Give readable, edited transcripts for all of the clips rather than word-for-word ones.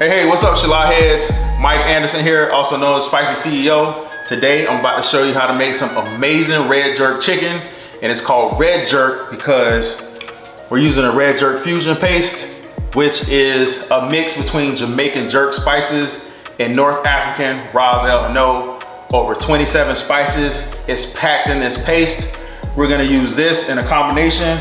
Hey, what's up, Shalot heads? Mike Anderson here, also known as Spicy CEO. Today, I'm about to show you how to make some amazing red jerk chicken, and it's called red jerk because we're using a red jerk fusion paste, which is a mix between Jamaican jerk spices and North African Ras El Hano. Over 27 spices. It's packed in this paste. We're gonna use this in a combination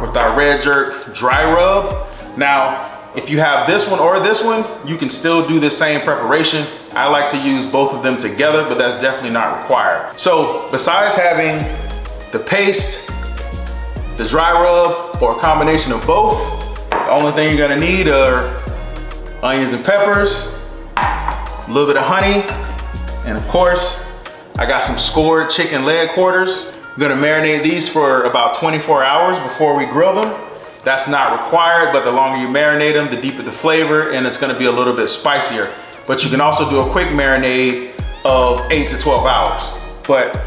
with our red jerk dry rub. Now, if you have this one or this one, you can still do the same preparation. I like to use both of them together, but that's definitely not required. So besides having the paste, the dry rub, or a combination of both, the only thing you're gonna need are onions and peppers, a little bit of honey, and of course, I got some scored chicken leg quarters. We're gonna marinate these for about 24 hours before we grill them. That's not required, but the longer you marinate them, the deeper the flavor, and it's gonna be a little bit spicier. But you can also do a quick marinade of 8 to 12 hours. But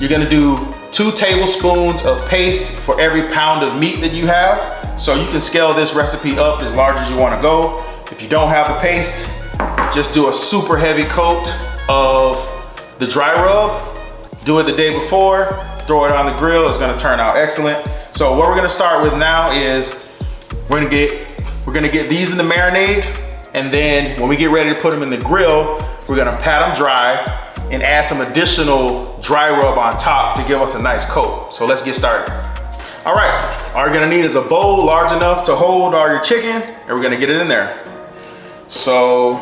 you're gonna do 2 tablespoons of paste for every pound of meat that you have. So you can scale this recipe up as large as you wanna go. If you don't have the paste, just do a super heavy coat of the dry rub. Do it the day before, throw it on the grill, it's gonna turn out excellent. So what we're gonna start with now is we're gonna get these in the marinade, and then when we get ready to put them in the grill, we're gonna pat them dry and add some additional dry rub on top to give us a nice coat. So let's get started. All right, all you're gonna need is a bowl large enough to hold all your chicken, and we're gonna get it in there. So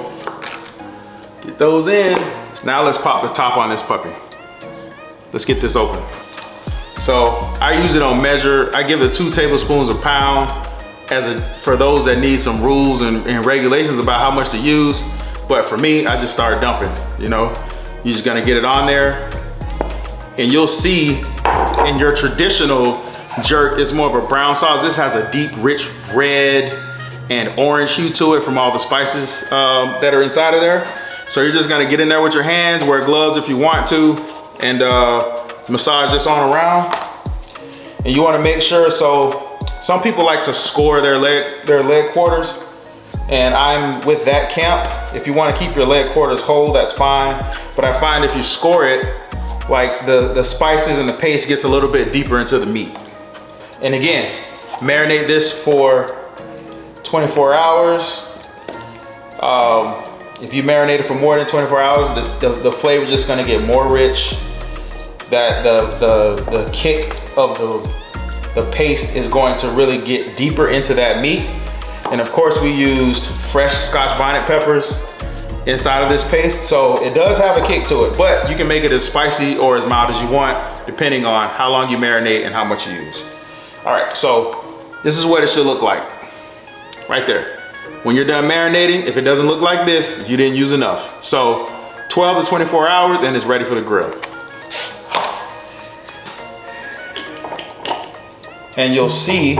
get those in. Now let's pop the top on this puppy. Let's get this open. So I use it on measure. I give it 2 tablespoons a pound for those that need some rules and regulations about how much to use. But for me, I just start dumping, you know? You're just gonna get it on there, and you'll see in your traditional jerk, it's more of a brown sauce. This has a deep, rich red and orange hue to it from all the spices that are inside of there. So you're just gonna get in there with your hands, wear gloves if you want to, and massage this on around. And you wanna make sure, so some people like to score their leg quarters, and I'm with that camp. If you wanna keep your leg quarters whole, that's fine. But I find if you score it, like the spices and the paste gets a little bit deeper into the meat. And again, marinate this for 24 hours. If you marinate it for more than 24 hours, the flavor is just gonna get more rich. That the kick of the paste is going to really get deeper into that meat. And of course, we used fresh Scotch bonnet peppers inside of this paste, so it does have a kick to it, but you can make it as spicy or as mild as you want, depending on how long you marinate and how much you use. All right, so this is what it should look like, right there. When you're done marinating, if it doesn't look like this, you didn't use enough. So 12 to 24 hours and it's ready for the grill. And you'll see,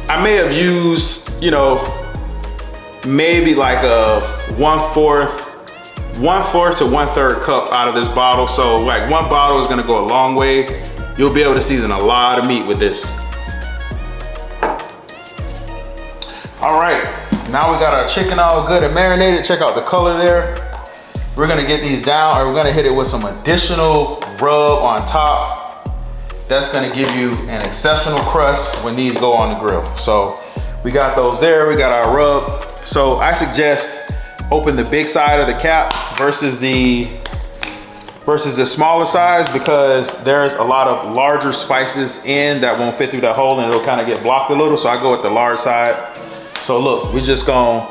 I may have used, you know, maybe like a 1/4 to 1/3 cup out of this bottle. So like 1 bottle is gonna go a long way. You'll be able to season a lot of meat with this. All right, now we got our chicken all good and marinated. Check out the color there. We're gonna get these down, or we're gonna hit it with some additional rub on top. That's gonna give you an exceptional crust when these go on the grill. So we got those there, we got our rub. So I suggest open the big side of the cap versus the smaller size, because there's a lot of larger spices in that won't fit through that hole, and it'll kind of get blocked a little. So I go with the large side. So look, we're just gonna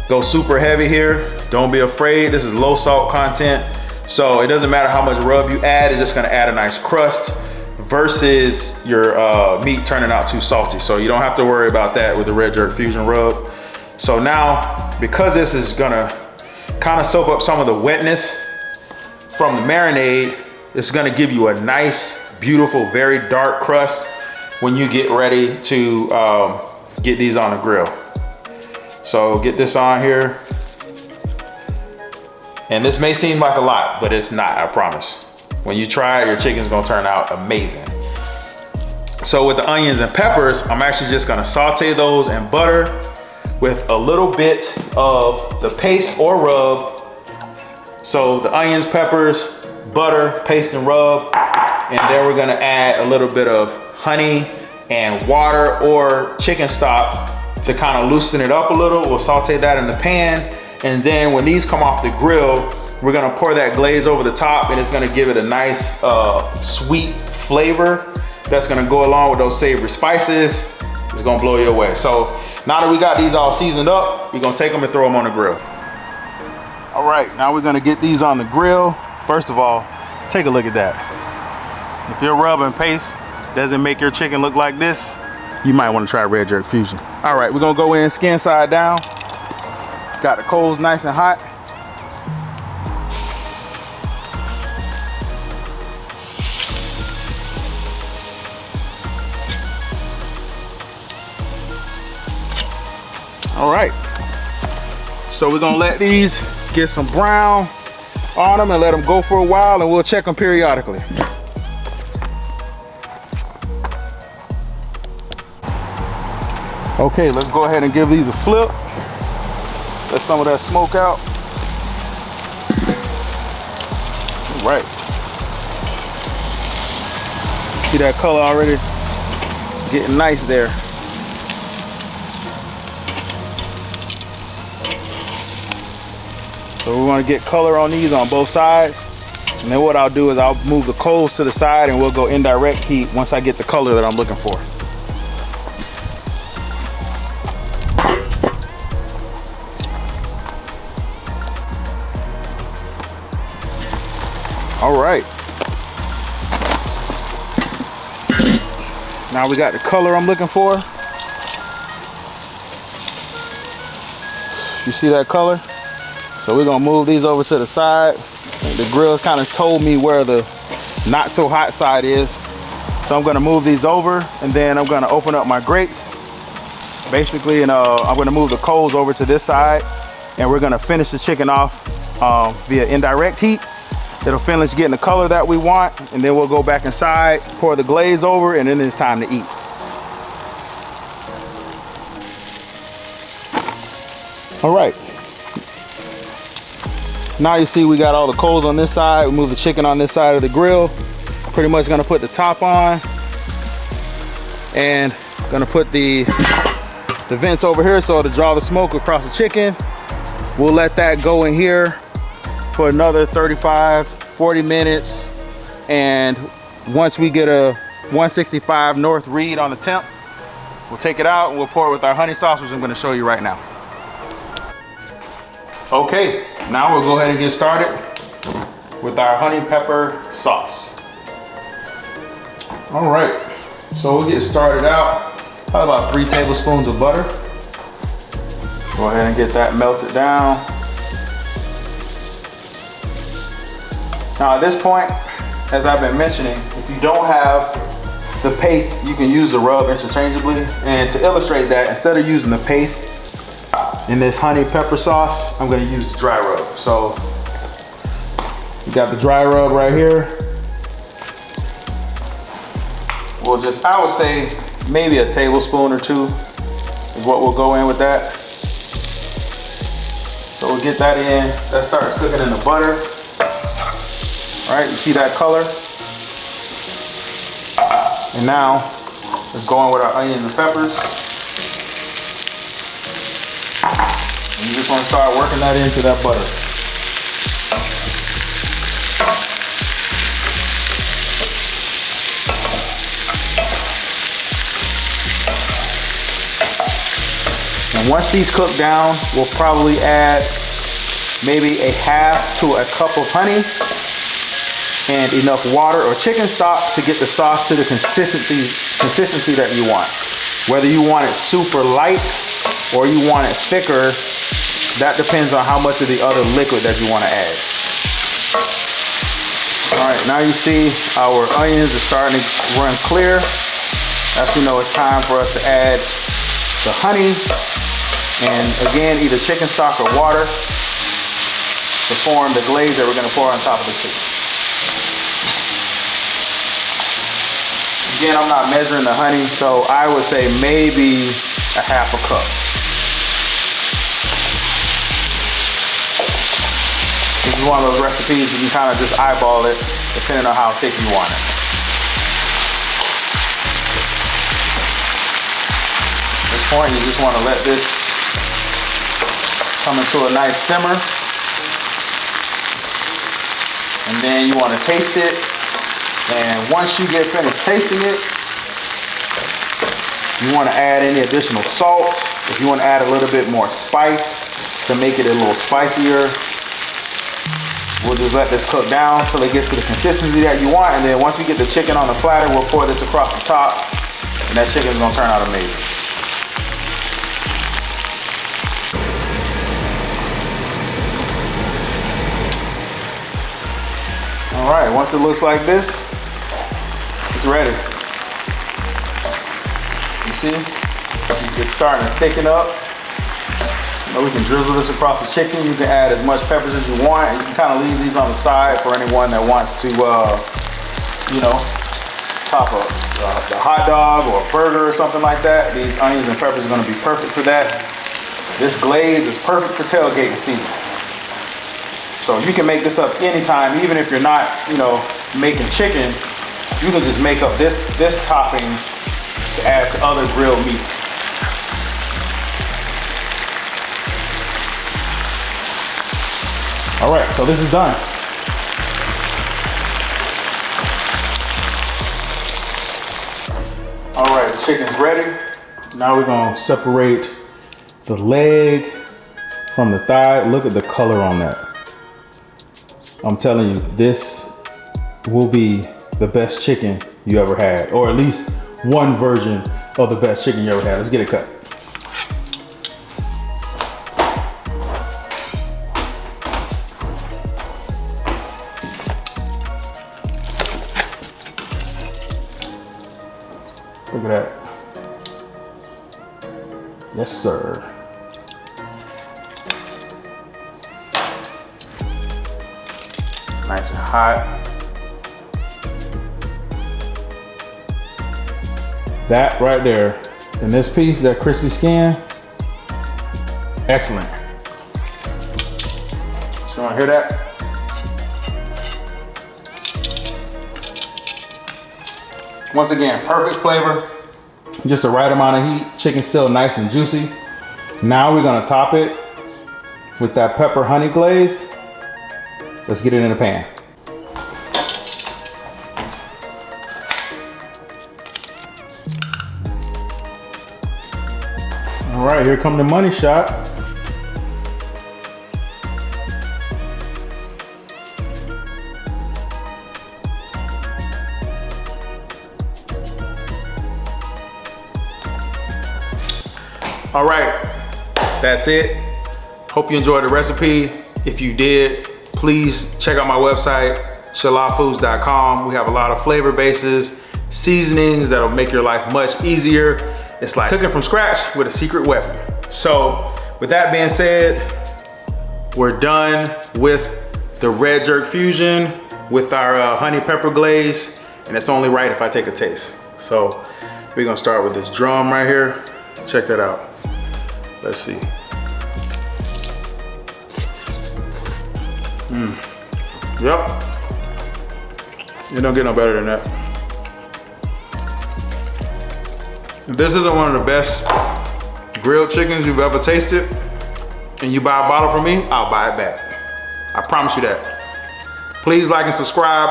go super heavy here. Don't be afraid, this is low salt content. So it doesn't matter how much rub you add, it's just gonna add a nice crust versus your meat turning out too salty. So you don't have to worry about that with the red jerk fusion rub. So now, because this is gonna kind of soak up some of the wetness from the marinade, it's gonna give you a nice, beautiful, very dark crust when you get ready to get these on the grill. So get this on here. And this may seem like a lot, but it's not, I promise. When you try it, your chicken's gonna turn out amazing. So with the onions and peppers, I'm actually just gonna saute those in butter with a little bit of the paste or rub. So the onions, peppers, butter, paste and rub. And then we're gonna add a little bit of honey and water or chicken stock to kind of loosen it up a little. We'll saute that in the pan. And then when these come off the grill, we're gonna pour that glaze over the top, and it's gonna give it a nice sweet flavor that's gonna go along with those savory spices. It's gonna blow you away. So now that we got these all seasoned up, we're gonna take them and throw them on the grill. All right, now we're gonna get these on the grill. First of all, take a look at that. If your rub and paste doesn't make your chicken look like this, you might wanna try Red Jerk Fusion. All right, we're gonna go in skin side down. Got the coals nice and hot. All right, so we're gonna let these get some brown on them and let them go for a while, and we'll check them periodically. Okay, let's go ahead and give these a flip. Let some of that smoke out. All right. See that color already? Getting nice there. So we want to get color on these on both sides. And then what I'll do is I'll move the coals to the side and we'll go indirect heat once I get the color that I'm looking for. All right. Now we got the color I'm looking for. You see that color? So we're gonna move these over to the side. The grill kind of told me where the not so hot side is. So I'm gonna move these over, and then I'm gonna open up my grates, basically, and I'm gonna move the coals over to this side, and we're gonna finish the chicken off via indirect heat. It'll finish getting the color that we want, and then we'll go back inside, pour the glaze over, and then it's time to eat. All right. Now you see we got all the coals on this side. We move the chicken on this side of the grill. Pretty much gonna put the top on, and gonna put the vents over here so to draw the smoke across the chicken. We'll let that go in here for another 35, 40 minutes. And once we get a 165 north read on the temp, we'll take it out and we'll pour it with our honey sauce, which I'm gonna show you right now. Okay, now we'll go ahead and get started with our honey pepper sauce. All right, so we'll get started out. Probably about 3 tablespoons of butter. Go ahead and get that melted down. Now at this point, as I've been mentioning, if you don't have the paste, you can use the rub interchangeably. And to illustrate that, instead of using the paste in this honey pepper sauce, I'm gonna use the dry rub. So you got the dry rub right here. We'll just, I would say maybe a tablespoon or 2 is what we'll go in with that. So we'll get that in. That starts cooking in the butter. All right, you see that color? And now let's go in with our onions and peppers. And you just want to start working that into that butter. And once these cook down, we'll probably add maybe a half to a cup of honey and enough water or chicken stock to get the sauce to the consistency that you want. Whether you want it super light or you want it thicker, that depends on how much of the other liquid that you want to add. All right, now you see our onions are starting to run clear. That's when you know it's time for us to add the honey, and again, either chicken stock or water to form the glaze that we're going to pour on top of the chicken. Again, I'm not measuring the honey, so I would say maybe a half a cup. This is one of those recipes you can kind of just eyeball it depending on how thick you want it. At this point, you just want to let this come into a nice simmer. And then you want to taste it. And once you get finished tasting it, you want to add any additional salt. If you want to add a little bit more spice to make it a little spicier, we'll just let this cook down until it gets to the consistency that you want. And then once we get the chicken on the platter, we'll pour this across the top, and that chicken is gonna turn out amazing. All right, once it looks like this, it's ready. You see? It's starting to thicken up. We can drizzle this across the chicken. You can add as much peppers as you want, and you can kind of leave these on the side for anyone that wants to, you know, top a hot dog or a burger or something like that. These onions and peppers are going to be perfect for that. This glaze is perfect for tailgating season. So you can make this up anytime, even if you're not, you know, making chicken. You can just make up this topping to add to other grilled meats. All right, so this is done. All right, the chicken's ready. Now we're gonna separate the leg from the thigh. Look at the color on that. I'm telling you, this will be the best chicken you ever had, or at least one version of the best chicken you ever had. Let's get it cut. Look at that. Yes, sir. Nice and hot. That right there, in this piece, that crispy skin, excellent. So you wanna hear that? Once again, perfect flavor, just the right amount of heat. Chicken's still nice and juicy. Now we're gonna top it with that pepper honey glaze. Let's get it in the pan. All right, here come the money shot. All right, that's it. Hope you enjoyed the recipe. If you did, please check out my website, shalafoods.com. We have a lot of flavor bases, seasonings that'll make your life much easier. It's like cooking from scratch with a secret weapon. So with that being said, we're done with the red jerk fusion with our honey pepper glaze, and it's only right if I take a taste. So we're gonna start with this drum right here. Check that out. Let's see. Yep. You don't get no better than that. If this isn't one of the best grilled chickens you've ever tasted, and you buy a bottle from me, I'll buy it back. I promise you that. Please like and subscribe.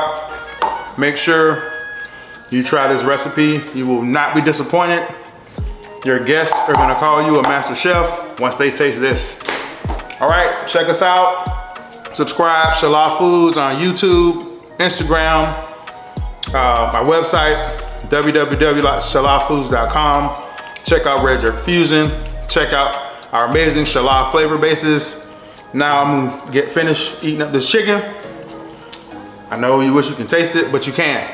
Make sure you try this recipe. You will not be disappointed. Your guests are gonna call you a master chef once they taste this. All right, check us out. Subscribe, Shalaf Foods on YouTube, Instagram, my website, www.shalafoods.com. Check out Red Jerk Fusion. Check out our amazing Shalaf flavor bases. Now I'm gonna get finished eating up this chicken. I know you wish you can taste it, but you can't.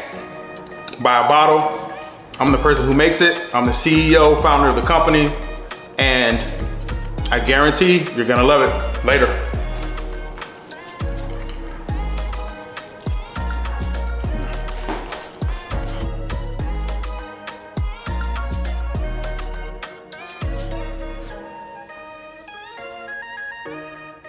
Buy a bottle. I'm the person who makes it. I'm the CEO, founder of the company, and I guarantee you're gonna love it. Later.